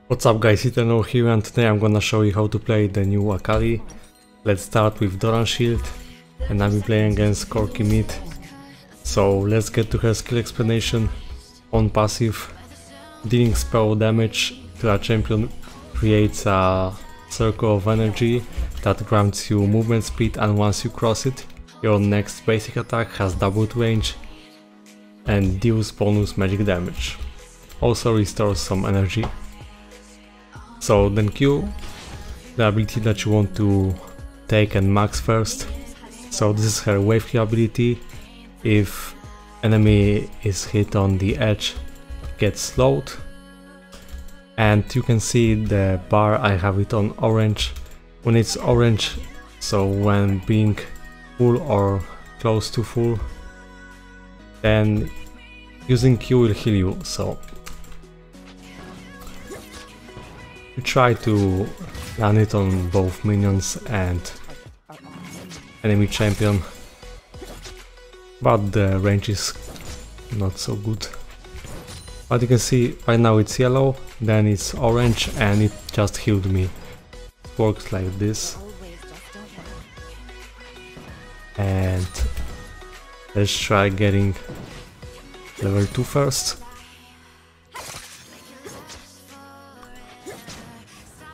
What's up guys, Eternal here, and today I'm gonna show you how to play the new Akali. Let's start with Doran Shield, and I'll be playing against Corki mid. So let's get to her skill explanation. On passive, dealing spell damage to a champion creates a circle of energy that grants you movement speed, and once you cross it, your next basic attack has doubled range and deals bonus magic damage. Also restores some energy. So then Q, the ability that you want to take and max first. So this is her wave Q ability. If enemy is hit on the edge, it gets slowed. And you can see the bar, I have it on orange. When it's orange, so when being full or close to full, then using Q will heal you. So you try to land it on both minions and enemy champion, but the range is not so good. But you can see right now it's yellow, then it's orange, and it just healed me. It works like this. And let's try getting level 2 first.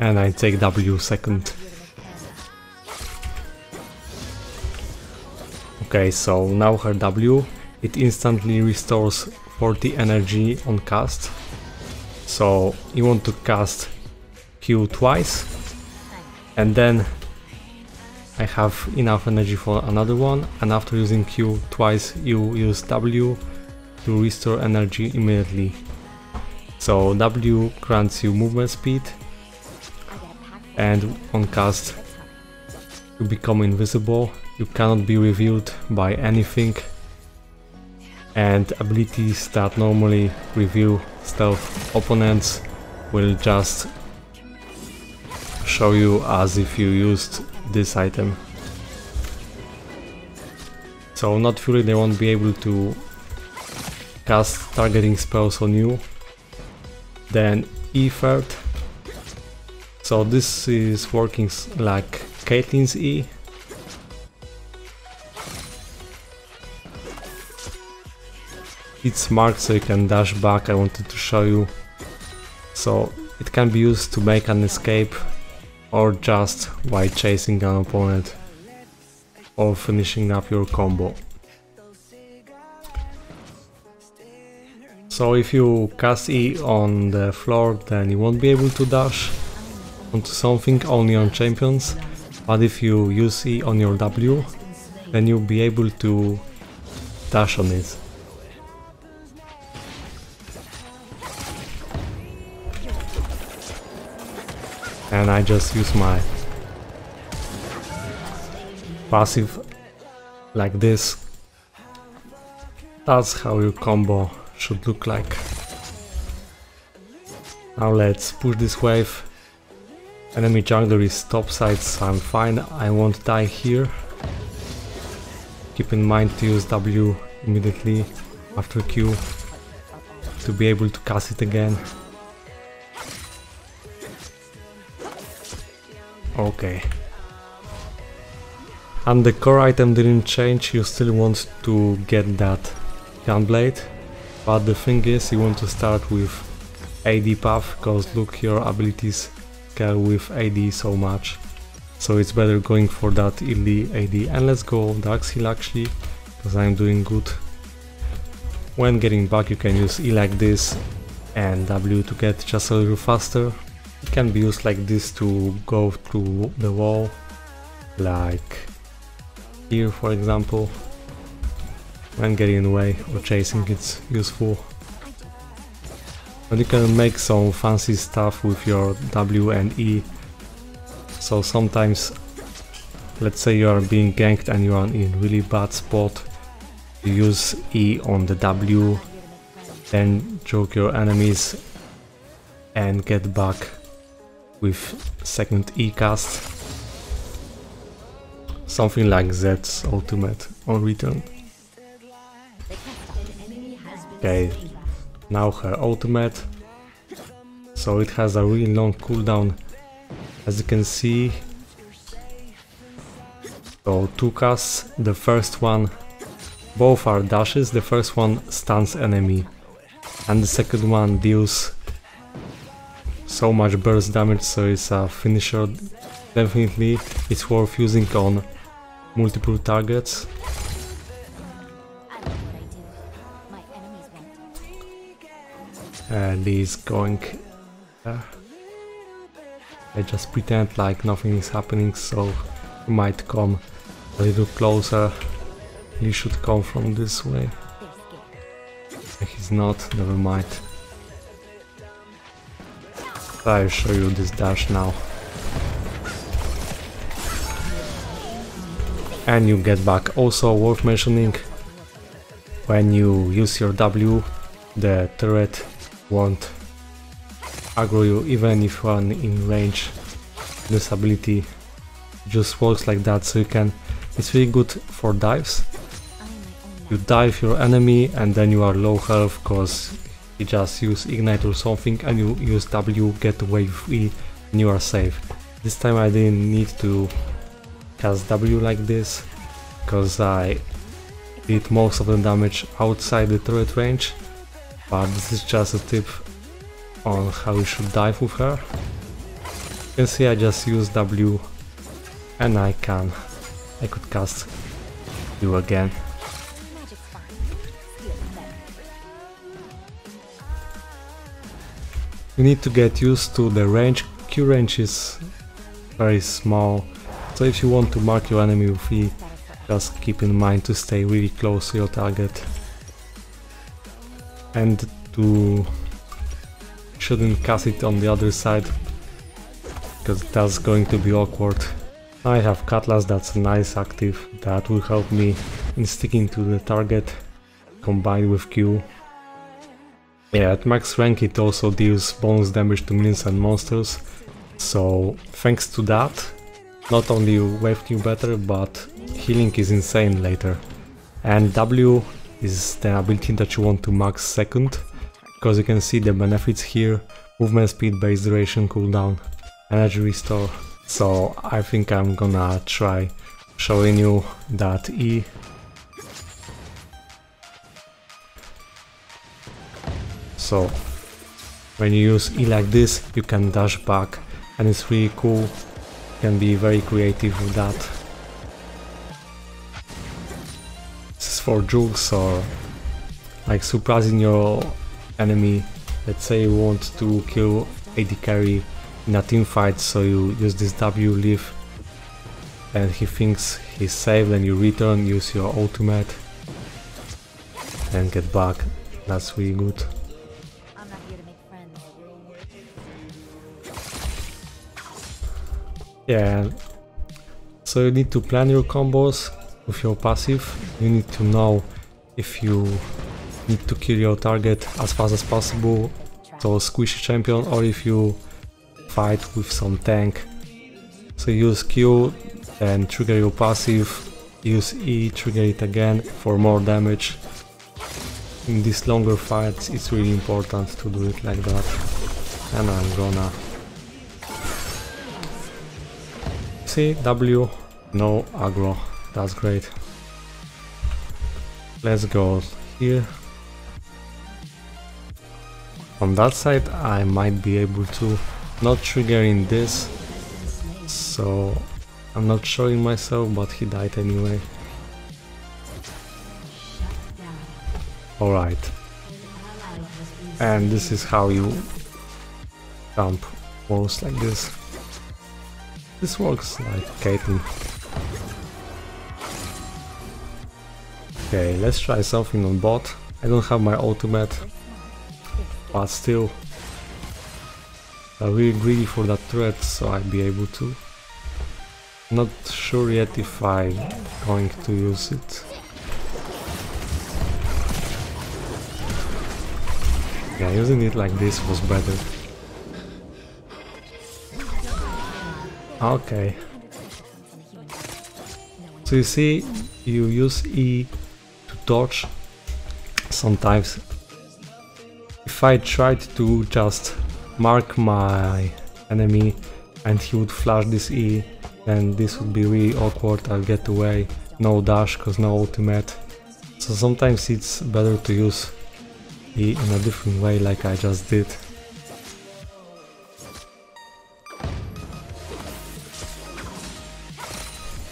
And I take W second. Okay, so now her W, it instantly restores 40 energy on cast. So you want to cast Q twice, and then I have enough energy for another one, and after using Q twice you use W to restore energy immediately. So W grants you movement speed, and on cast you become invisible, you cannot be revealed by anything, and abilities that normally reveal stealth opponents will just show you as if you used this item. So not Fury, they won't be able to cast targeting spells on you. Then E third. So this is working like Caitlyn's E. It's marked so you can dash back, I wanted to show you. So it can be used to make an escape, or just while chasing an opponent, or finishing up your combo. So if you cast E on the floor, then you won't be able to dash onto something, only on champions. But if you use E on your W, then you'll be able to dash on it. And I just use my passive like this. That's how your combo should look like. Now let's push this wave. Enemy jungler is topside, so I'm fine, I won't die here. Keep in mind to use W immediately after Q to be able to cast it again. Okay. And the core item didn't change, you still want to get that Gunblade, but the thing is you want to start with AD path, because look, your abilities scale with AD so much, so it's better going for that early AD. And let's go Dark Seal actually, because I'm doing good. When getting back you can use E like this and W to get just a little faster. It can be used like this to go through the wall, like here for example. When getting away or chasing it's useful. But you can make some fancy stuff with your W and E. So sometimes, let's say you are being ganked and you are in really bad spot, you use E on the W, then choke your enemies and get back with second E cast. Something like Zed's ultimate on return. Okay, now her ultimate. so it has a really long cooldown, as you can see. So 2 casts, the first one, both are dashes, the first one stuns enemy and the second one deals so much burst damage, so it's a finisher. Definitely it's worth using on multiple targets. And he's going there. I just pretend like nothing is happening, so he might come a little closer. He should come from this way. He's not, never mind. I'll show you this dash now. And you get back. Also worth mentioning, when you use your W, the turret won't aggro you even if you are in range. This ability just works like that, so you can, it's really good for dives. You dive your enemy and then you are low health because you just use ignite or something, and you use W, get away with E, and you are safe. This time I didn't need to cast W like this because I did most of the damage outside the turret range, but this is just a tip on how you should dive with her. You can see I just use W and I could cast you again. You need to get used to the range. Q range is very small, so if you want to mark your enemy with E, just keep in mind to stay really close to your target. And shouldn't cast it on the other side, because that's going to be awkward. I have Cutlass, that's a nice active that will help me in sticking to the target combined with Q. Yeah, at max rank it also deals bonus damage to minions and monsters, so thanks to that, not only you wave Q better, but healing is insane later. And W is the ability that you want to max second, because you can see the benefits here: movement speed, base duration, cooldown, energy restore. So I think I'm gonna try showing you that E. So when you use E like this, you can dash back, and it's really cool. You can be very creative with that. This is for jukes or like surprising your enemy. Let's say you want to kill AD carry in a team fight, so you use this W, leave, and he thinks he's safe, then you return, use your ultimate and get back. That's really good. Yeah, so you need to plan your combos with your passive. You need to know if you need to kill your target as fast as possible, so squishy champion, or if you fight with some tank. So use Q, then trigger your passive, use E, trigger it again for more damage. In these longer fights it's really important to do it like that. And I'm gonna... See, W, no aggro, that's great. Let's go here. On that side I might be able to, not triggering this, so I'm not showing myself, but he died anyway. Alright. And this is how you jump walls like this. This works like Caitlyn. Okay, let's try something on bot. I don't have my ultimate, but still, I'm really greedy for that turret, so I'll be able to. Not sure yet if I'm going to use it. Yeah, using it like this was better. Okay. So you see, you use E to dodge. Sometimes, if I tried to just mark my enemy and he would flash this E, then this would be really awkward. I'll get away, no dash cause no ultimate. So sometimes it's better to use E in a different way like I just did.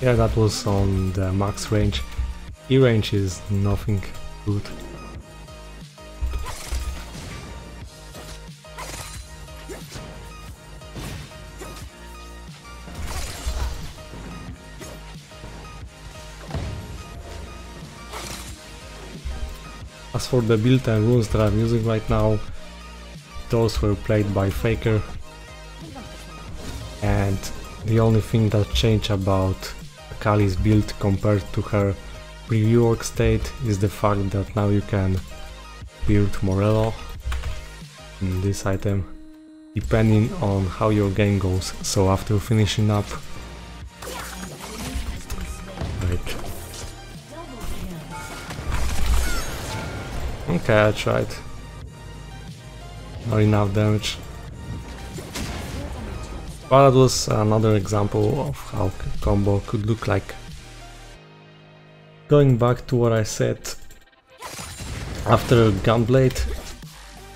Yeah, that was on the max range. E range is nothing good. As for the build and runes that I'm using right now, those were played by Faker, and the only thing that changed about Akali's build compared to her pre-rework state is the fact that now you can build Morello in this item depending on how your game goes. So after finishing up, right. Okay, I tried. Not enough damage. But that was another example of how a combo could look like. Going back to what I said, after Gunblade,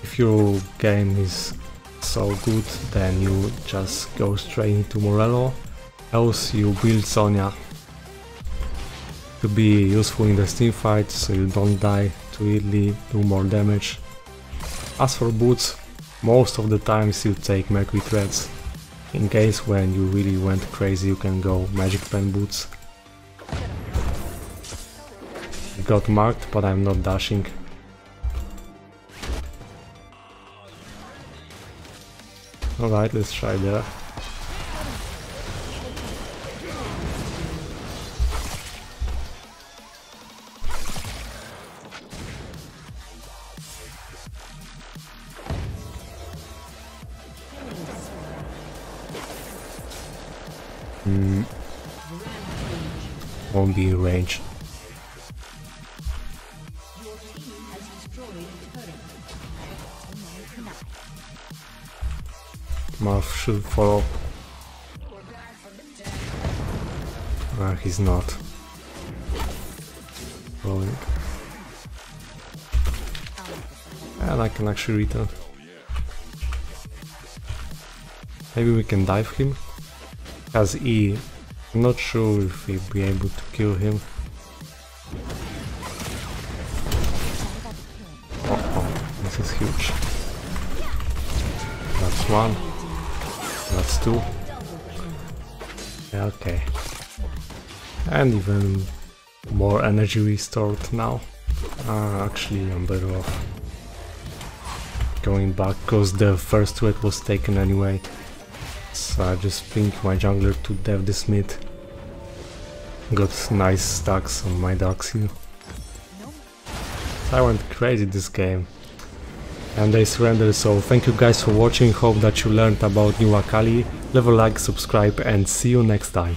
if your game is so good, then you just go straight into Morello, else you build Sonya to be useful in the team fight so you don't die too easily, do more damage. As for boots, most of the times you take Mercury Threads. In case when you really went crazy, you can go Magic Pen boots. It got marked, but I'm not dashing. Alright, let's try there. Won't be in range. Marth should follow. He's not following. And I can actually return. Maybe we can dive him. Has E. I'm not sure if we'll be able to kill him. Oh, this is huge. That's one. That's two. Yeah, okay. And even more energy restored now. Actually, I'm better off going back because the first threat was taken anyway. So I just pinged my jungler to dev this mid. Got nice stacks on my dark seal. I went crazy this game. And they surrendered, so thank you guys for watching, hope that you learned about new Akali. Leave a like, subscribe and see you next time.